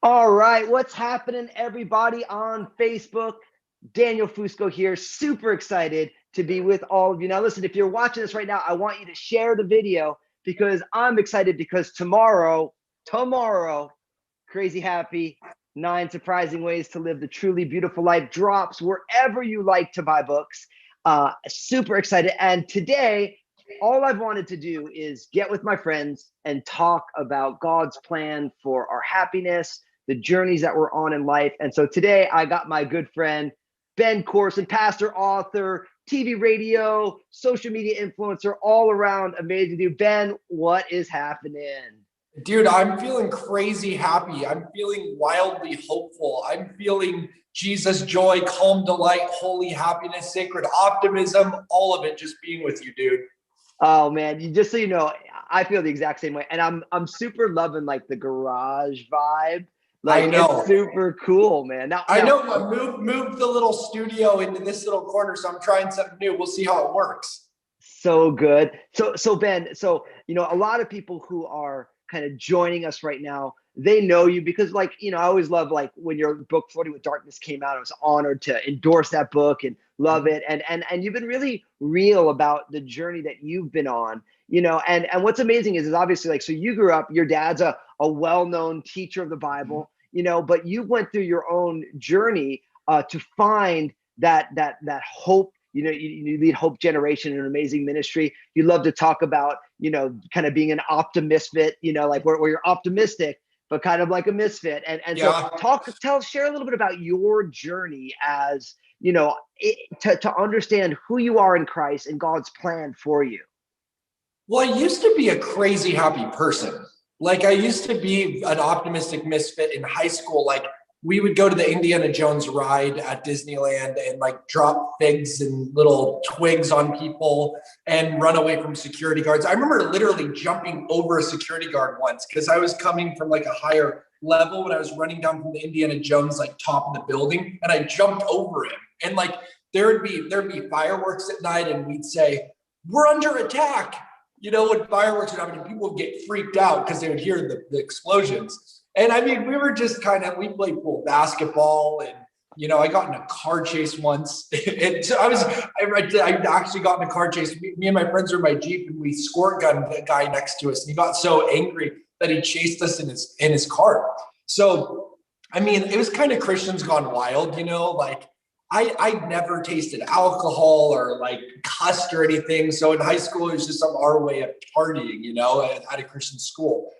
All right, what's happening, everybody on Facebook? Daniel Fusco here, super excited to be with all of you. Now, listen, if you're watching this right now, I want you to share the video because I'm excited because tomorrow, Crazy Happy, 9 Surprising Ways to Live the Truly Beautiful Life drops wherever you like to buy books. Super excited. And today, all I've wanted to do is get with my friends and talk about God's plan for our happiness, the journeys that we're on in life. And so today I got my good friend, Ben Courson, pastor, author, TV, radio, social media influencer, all around amazing dude. Ben, what is happening? Dude, I'm feeling crazy happy. I'm feeling wildly hopeful. I'm feeling Jesus joy, calm delight, holy happiness, sacred optimism, all of it just being with you, dude. Oh man, just so you know, I feel the exact same way. And I'm super loving like the garage vibe. I Like know. it's super cool, man. I know. Move the little studio into this little corner, so I'm trying something new. We'll see how it works. So good. So Ben, a lot of people who are kind of joining us right now, they know you because I always love like when your book Floating with Darkness came out, I was honored to endorse that book and love it. And you've been really real about the journey that you've been on, and what's amazing is obviously like, so you grew up, your dad's a well-known teacher of the Bible, but you went through your own journey to find that hope. You lead Hope Generation, an amazing ministry. You love to talk about, kind of being an optimistic, like where you're optimistic, but kind of like a misfit. And Yeah. So share a little bit about your journey as, to understand who you are in Christ and God's plan for you. Well, I used to be a crazy happy person. Like I used to be an optimistic misfit in high school. Like we would go to the Indiana Jones ride at Disneyland and like drop figs and little twigs on people and run away from security guards. I remember literally jumping over a security guard once because I was coming from like a higher level when I was running down from the Indiana Jones like top of the building, and I jumped over him. And like there'd be fireworks at night, and we'd say, "We're under attack." When fireworks would happen, people would get freaked out because they would hear the explosions. And I mean, we were just we played pool basketball, and I got in a car chase once. And so I actually got in a car chase. Me and my friends were in my Jeep, and we squirt gunned the guy next to us, and he got so angry that he chased us in his car. So I mean, it was kind of Christians gone wild, like I never tasted alcohol or like cussed or anything. So in high school, it was just our way of partying, at a Christian school.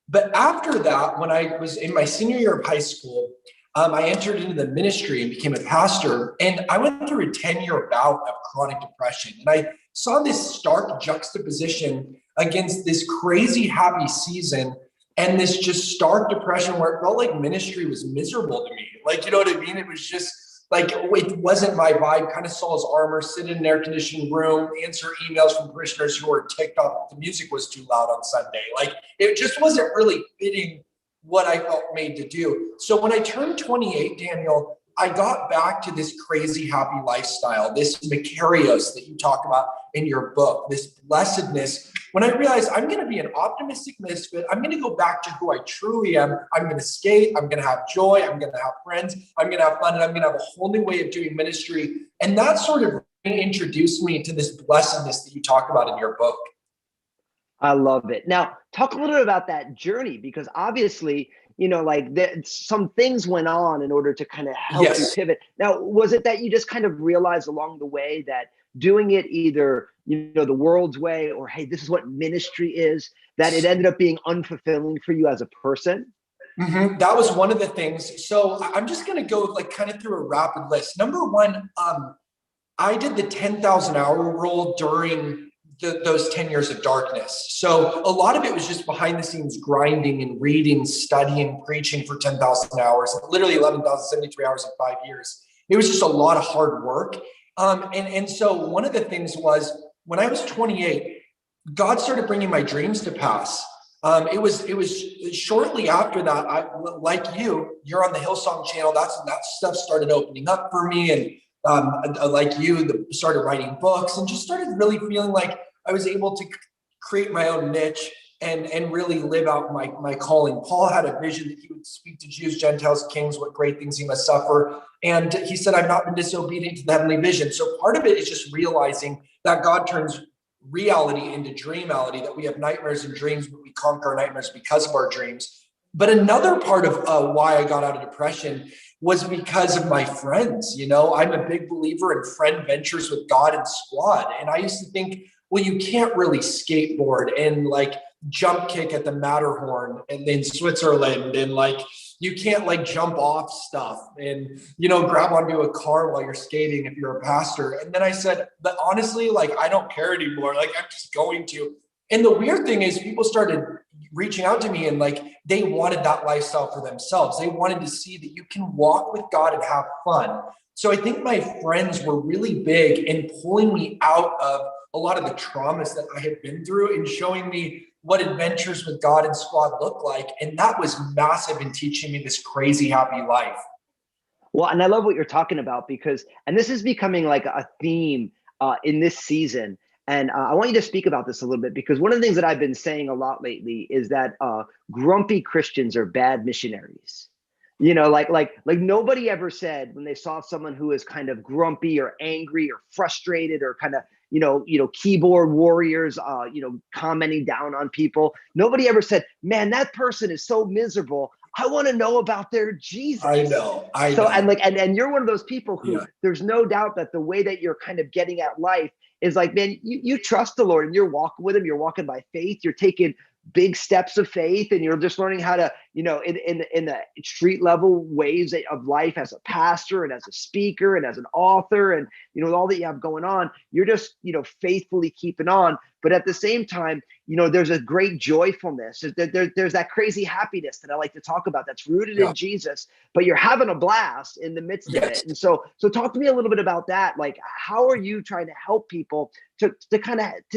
But after that, when I was in my senior year of high school, I entered into the ministry and became a pastor. And I went through a 10-year bout of chronic depression. And I saw this stark juxtaposition against this crazy happy season and this just stark depression where it felt like ministry was miserable to me. Like, you know what I mean? It was just like, it wasn't my vibe. Kind of Saul's armor, sit in an air-conditioned room, answer emails from parishioners who were ticked off that the music was too loud on Sunday. Like, it just wasn't really fitting what I felt made to do. So when I turned 28, Daniel, I got back to this crazy happy lifestyle, this Macarios that you talk about in your book, this blessedness. When I realized I'm going to be an optimistic misfit, I'm going to go back to who I truly am. I'm going to skate. I'm going to have joy. I'm going to have friends. I'm going to have fun. And I'm going to have a whole new way of doing ministry. And that sort of introduced me to this blessedness that you talk about in your book. I love it. Now, talk a little bit about that journey, because obviously, some things went on in order to kind of help you pivot. Now, was it that you just kind of realized along the way that doing it either, the world's way or, hey, this is what ministry is, that it ended up being unfulfilling for you as a person? Mm-hmm. That was one of the things. So I'm just going to go like kind of through a rapid list. Number one, I did the 10,000 hour rule during those 10 years of darkness. So a lot of it was just behind the scenes grinding and reading, studying, preaching for 10,000 hours, literally 11,073 hours in 5 years. It was just a lot of hard work. And so one of the things was when I was 28, God started bringing my dreams to pass. It was shortly after that, you're on the Hillsong channel. That stuff started opening up for me. And started writing books and just started really feeling like I was able to create my own niche and really live out my calling. Paul had a vision that he would speak to Jews, Gentiles, kings, what great things he must suffer. And he said, I've not been disobedient to the heavenly vision. So part of it is just realizing that God turns reality into dreamality, that we have nightmares and dreams, but we conquer our nightmares because of our dreams. But another part of why I got out of depression was because of my friends. You know, I'm a big believer in friend ventures with God and squad. And I used to think, well, you can't really skateboard and like jump kick at the Matterhorn and in Switzerland, and like you can't like jump off stuff and, you know, grab onto a car while you're skating if you're a pastor. And then I said, but honestly, like I don't care anymore. Like I'm just going to. And the weird thing is people started reaching out to me and like they wanted that lifestyle for themselves. They wanted to see that you can walk with God and have fun. So I think my friends were really big in pulling me out of a lot of the traumas that I had been through and showing me what adventures with God and squad look like. And that was massive in teaching me this crazy happy life. Well, and I love what you're talking about because, and this is becoming like a theme in this season. And I want you to speak about this a little bit because one of the things that I've been saying a lot lately is that grumpy Christians are bad missionaries. You know, like nobody ever said when they saw someone who is kind of grumpy or angry or frustrated or kind of, keyboard warriors, commenting down on people. Nobody ever said, man, that person is so miserable. I want to know about their Jesus. I know. So, and you're one of those people who there's no doubt that the way that you're kind of getting at life is like, man, you trust the Lord and you're walking with him. You're walking by faith. You're taking big steps of faith and you're just learning how to, in the street level ways of life as a pastor and as a speaker and as an author and, all that you have going on, you're just, faithfully keeping on. But at the same time, there's a great joyfulness. There's that crazy happiness that I like to talk about that's rooted in Jesus, but you're having a blast in the midst of it. And so talk to me a little bit about that. Like, how are you trying to help people to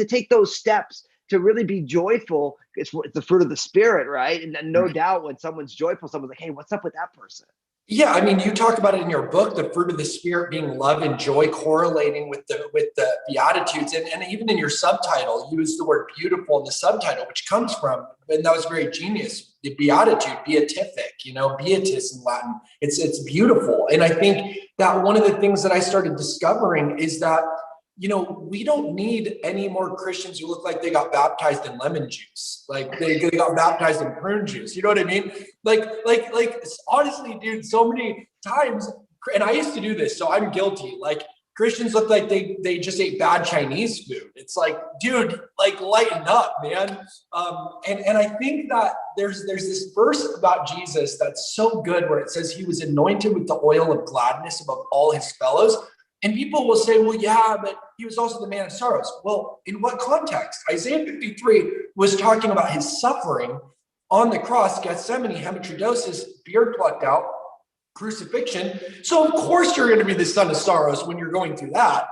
take those steps to really be joyful? It's the fruit of the Spirit, right? And no doubt when someone's joyful, someone's like, hey, what's up with that person? Yeah, I mean, you talk about it in your book, the fruit of the Spirit being love and joy correlating with the Beatitudes. And even in your subtitle, you use the word beautiful in the subtitle, which comes from, and that was very genius, the Beatitude, beatific, beatus in Latin. It's beautiful. And I think that one of the things that I started discovering is that we don't need any more Christians who look like they got baptized in lemon juice, like they got baptized in prune juice. You know what I mean? Like honestly, dude, so many times, and I used to do this, so I'm guilty. Like Christians look like they just ate bad Chinese food. It's like, dude, like lighten up, man. And I think that there's this verse about Jesus that's so good where it says he was anointed with the oil of gladness above all his fellows. And people will say, well, yeah, but he was also the man of sorrows. Well, in what context? Isaiah 53 was talking about his suffering on the cross, Gethsemane, hematoidosis, beard plucked out, crucifixion. So of course you're going to be the son of sorrows when you're going through that.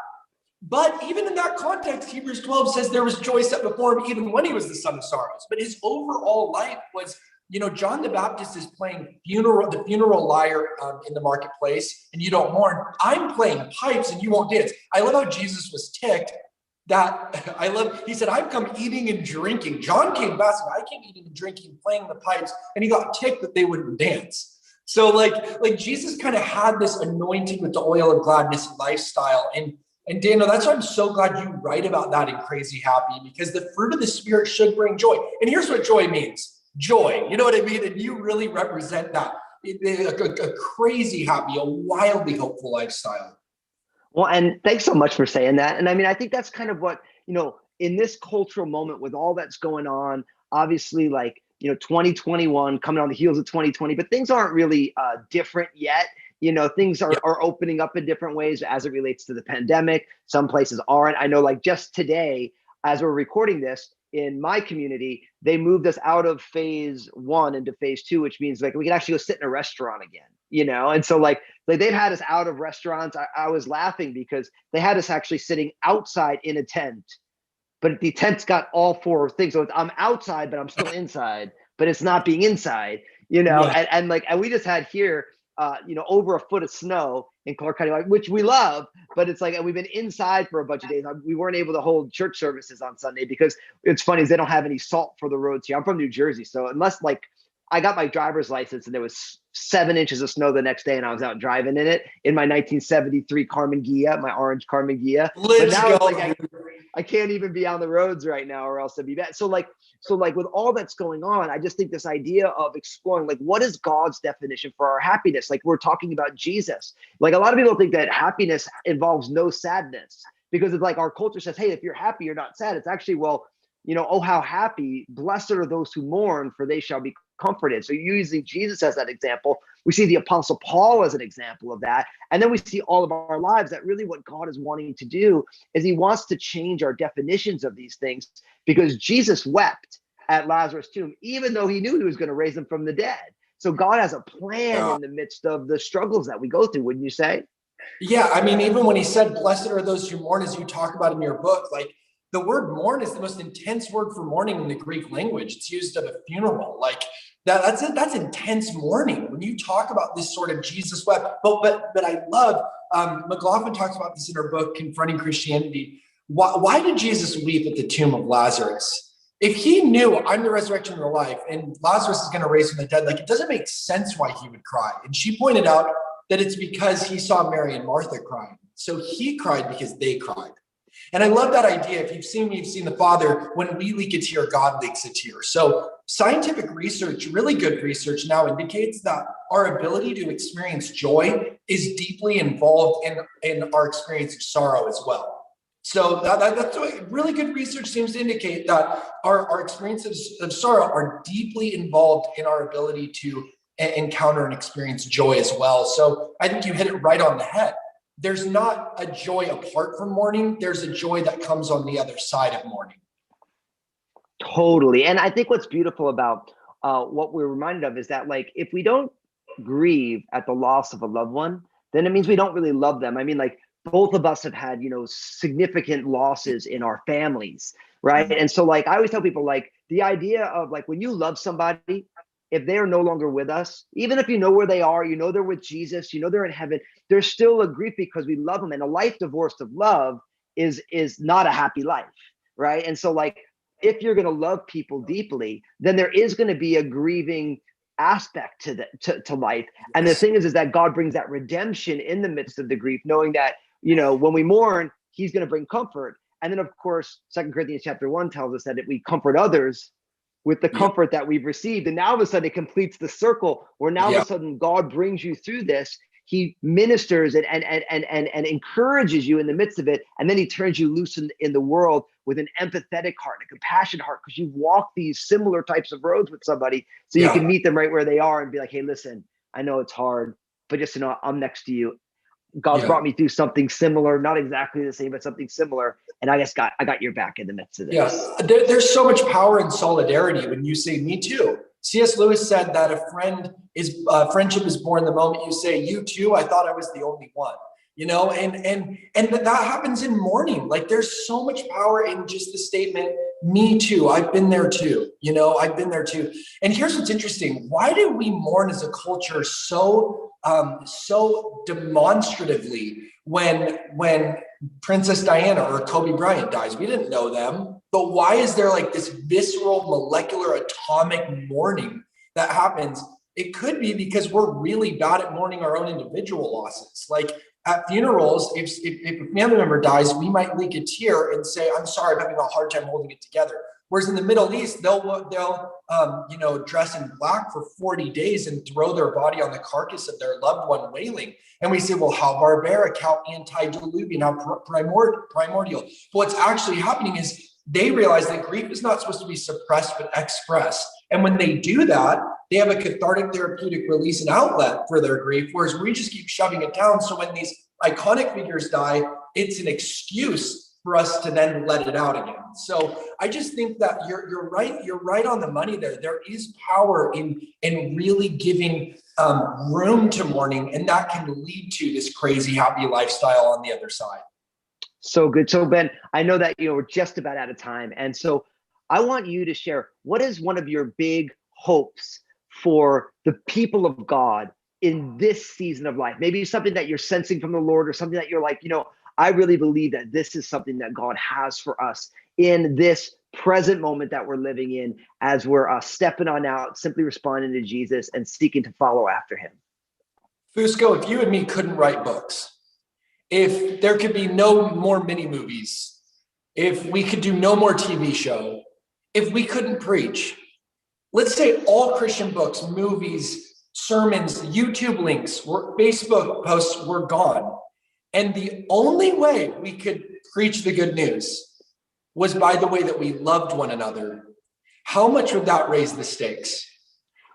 But even in that context, Hebrews 12 says there was joy set before him even when he was the son of sorrows. But his overall life was, John the Baptist is playing the funeral lyre in the marketplace, and you don't mourn. I'm playing pipes, and you won't dance. I love how Jesus was ticked. He said, I've come eating and drinking. John came back, I came eating and drinking, playing the pipes, and he got ticked that they wouldn't dance. So like Jesus kind of had this anointing with the oil of gladness lifestyle. And Daniel, that's why I'm so glad you write about that in Crazy Happy, because the fruit of the Spirit should bring joy. And here's what joy means. Joy, you know what I mean? And you really represent that. A crazy happy, a wildly hopeful lifestyle. Well, and thanks so much for saying that. And I mean, I think that's kind of what, in this cultural moment with all that's going on, obviously 2021 coming on the heels of 2020, but things aren't really different yet. Things are opening up in different ways as it relates to the pandemic. Some places aren't. I know just today, as we're recording this, in my community, they moved us out of phase 1 into phase 2, which means we can actually go sit in a restaurant again, and so they've had us out of restaurants. I was laughing because they had us actually sitting outside in a tent, but the tent's got all 4 things. So I'm outside, but I'm still inside, but it's not being inside, and we just had here, over a foot of snow in Clark County, which we love, but it's like, and we've been inside for a bunch of days. We weren't able to hold church services on Sunday because it's funny, is they don't have any salt for the roads here. I'm from New Jersey. So unless like I got my driver's license and there was 7 inches of snow the next day and I was out driving in it in my 1973 Carmen Ghia, my orange Carmen Ghia. But now it's like I can't even be on the roads right now or else I'd be bad. So like with all that's going on, I just think this idea of exploring, like, what is God's definition for our happiness? Like, we're talking about Jesus. Like, a lot of people think that happiness involves no sadness because it's like our culture says, hey, if you're happy, you're not sad. It's actually, well, you know, oh, how happy, blessed are those who mourn, for they shall be comforted. So using Jesus as that example, we see the Apostle Paul as an example of that. And then we see all of our lives that really what God is wanting to do is he wants to change our definitions of these things, because Jesus wept at Lazarus' tomb, even though he knew he was going to raise him from the dead. So God has a plan in the midst of the struggles that we go through, wouldn't you say? Yeah, I mean, even when he said, blessed are those who mourn, as you talk about in your book, like, the word mourn is the most intense word for mourning in the Greek language. It's used at a funeral. Like that's intense mourning when you talk about this sort of Jesus wept. But I love McLaughlin talks about this in her book, Confronting Christianity. Why did Jesus weep at the tomb of Lazarus? If he knew I'm the resurrection and the life, and Lazarus is going to raise from the dead, like, it doesn't make sense why he would cry. And she pointed out that it's because he saw Mary and Martha crying. So he cried because they cried. And I love that idea. If you've seen me, you've seen the Father. When we leak a tear, God leaks a tear. So scientific research, really good research now, indicates that our ability to experience joy is deeply involved in our experience of sorrow as well. So that's what really good research seems to indicate, that our experiences of sorrow are deeply involved in our ability to encounter and experience joy as well. So I think you hit it right on the head. There's not a joy apart from mourning. There's a joy that comes on the other side of mourning. Totally. And I think what's beautiful about what we're reminded of is that, like, if we don't grieve at the loss of a loved one, then it means we don't really love them. I mean, like, both of us have had, you know, significant losses in our families, right? And so, like, I always tell people, like, the idea of, like, when you love somebody, if they are no longer with us, even if you know where they are, you know they're with Jesus, you know they're in heaven, there's still a grief because we love them. And a life divorced of love is not a happy life, right? And so, like, if you're going to love people deeply, then there is going to be a grieving aspect to life. And the thing is that God brings that redemption in the midst of the grief, knowing that, you know, when we mourn, he's going to bring comfort. And then, of course, 2 Corinthians chapter 1 tells us that if we comfort others with the comfort that we've received, and now all of a sudden it completes the circle where now all of a sudden God brings you through this. He ministers and encourages you in the midst of it, and then he turns you loose in the world with an empathetic heart, a compassionate heart, because you've walked these similar types of roads with somebody, so you can meet them right where they are and be like, hey, listen, I know it's hard, but just, you know, I'm next to you. God's brought me through something similar, not exactly the same, but something similar. And I got your back in the midst of this. Yes, there's so much power in solidarity when you say "me too." C.S. Lewis said that a friendship is born the moment you say "you too." I thought I was the only one, you know, and that happens in mourning. Like, there's so much power in just the statement "me too." I've been there too, you know. I've been there too. And here's what's interesting: why do we mourn as a culture so demonstratively when Princess Diana or Kobe Bryant dies? We didn't know them, but why is there like this visceral, molecular, atomic mourning that happens? It could be because we're really bad at mourning our own individual losses. Like, at funerals, if a family member dies, we might leak a tear and say, I'm sorry, I'm having a hard time holding it together. Whereas in the Middle East, they'll dress in black for 40 days and throw their body on the carcass of their loved one wailing. And we say, well, how barbaric, how antediluvian, how primordial. But what's actually happening is they realize that grief is not supposed to be suppressed, but expressed. And when they do that, they have a cathartic therapeutic release and outlet for their grief, whereas we just keep shoving it down. So when these iconic figures die, it's an excuse for us to then let it out again. So I just think that you're right. You're right on the money there. There is power in really giving room to mourning, and that can lead to this crazy happy lifestyle on the other side. So good. So Ben, I know that, you know, we're just about out of time, and so I want you to share, what is one of your big hopes for the people of God in this season of life? Maybe something that you're sensing from the Lord, or something that you're like, I really believe that this is something that God has for us in this present moment that we're living in, as we're stepping on out, simply responding to Jesus and seeking to follow after him. Fusco, if you and me couldn't write books, if there could be no more mini movies, if we could do no more TV show, if we couldn't preach, let's say all Christian books, movies, sermons, YouTube links, Facebook posts were gone. And the only way we could preach the good news was by the way that we loved one another. How much would that raise the stakes?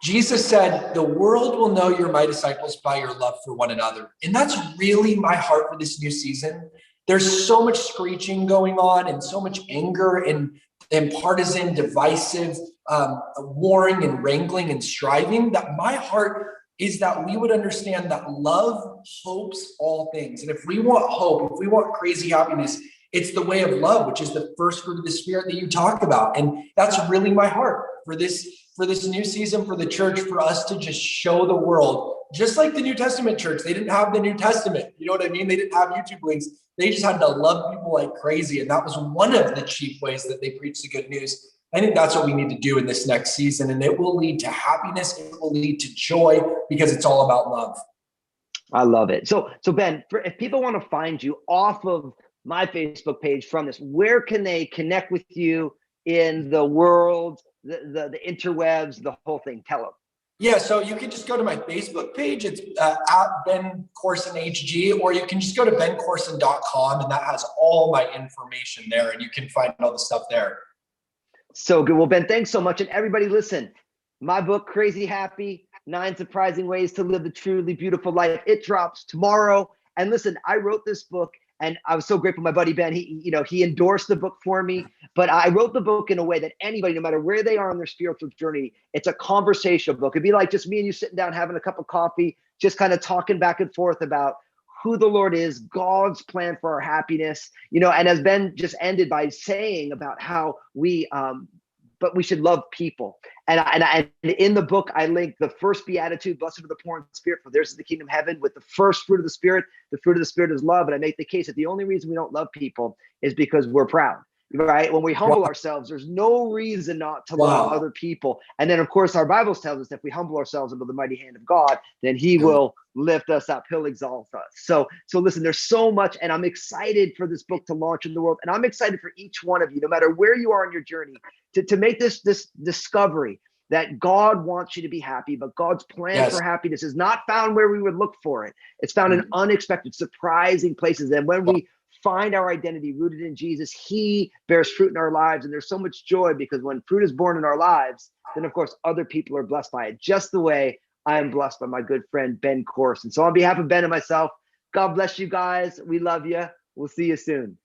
Jesus said, the world will know you're my disciples by your love for one another. And that's really my heart for this new season. There's so much screeching going on, and so much anger and partisan, divisive, warring and wrangling and striving, that my heart is that we would understand that love hopes all things. And if we want hope, if we want crazy happiness, it's the way of love, which is the first fruit of the Spirit that you talk about. And that's really my heart for this new season, for the church, for us to just show the world, just like the New Testament church. They didn't have the New Testament. You know what I mean? They didn't have YouTube links. They just had to love people like crazy. And that was one of the chief ways that they preached the good news. I think that's what we need to do in this next season. And it will lead to happiness. It will lead to joy, because it's all about love. I love it. So Ben, if people want to find you off of my Facebook page from this, where can they connect with you in the world, the interwebs, the whole thing? Tell them. Yeah, so you can just go to my Facebook page. It's at Ben Courson HG, or you can just go to bencourson.com, and that has all my information there, and you can find all the stuff there. So good. Well, Ben, thanks so much. And everybody, listen, my book, Crazy Happy, 9 Surprising Ways to Live the Truly Beautiful Life. It drops tomorrow. And listen, I wrote this book, and I was so grateful. My buddy Ben, he endorsed the book for me. But I wrote the book in a way that anybody, no matter where they are on their spiritual journey, it's a conversational book. It'd be like just me and you sitting down, having a cup of coffee, just kind of talking back and forth about who the Lord is, God's plan for our happiness, and as Ben just ended by saying about how but we should love people. And in the book, I link the first beatitude, blessed are the poor in spirit, for theirs is the kingdom of heaven, with the first fruit of the Spirit. The fruit of the Spirit is love. And I make the case that the only reason we don't love people is because we're proud. Right? When we humble ourselves, there's no reason not to love other people. And then, of course, our Bible tells us if we humble ourselves under the mighty hand of God, then he will lift us up. He'll exalt us. So listen, there's so much, and I'm excited for this book to launch in the world. And I'm excited for each one of you, no matter where you are in your journey, to make this discovery that God wants you to be happy, but God's plan for happiness is not found where we would look for it. It's found in unexpected, surprising places. And when we find our identity rooted in Jesus, he bears fruit in our lives. And there's so much joy, because when fruit is born in our lives, then of course other people are blessed by it, just the way I am blessed by my good friend Ben Courson. So on behalf of Ben and myself, God bless you guys. We love you. We'll see you soon.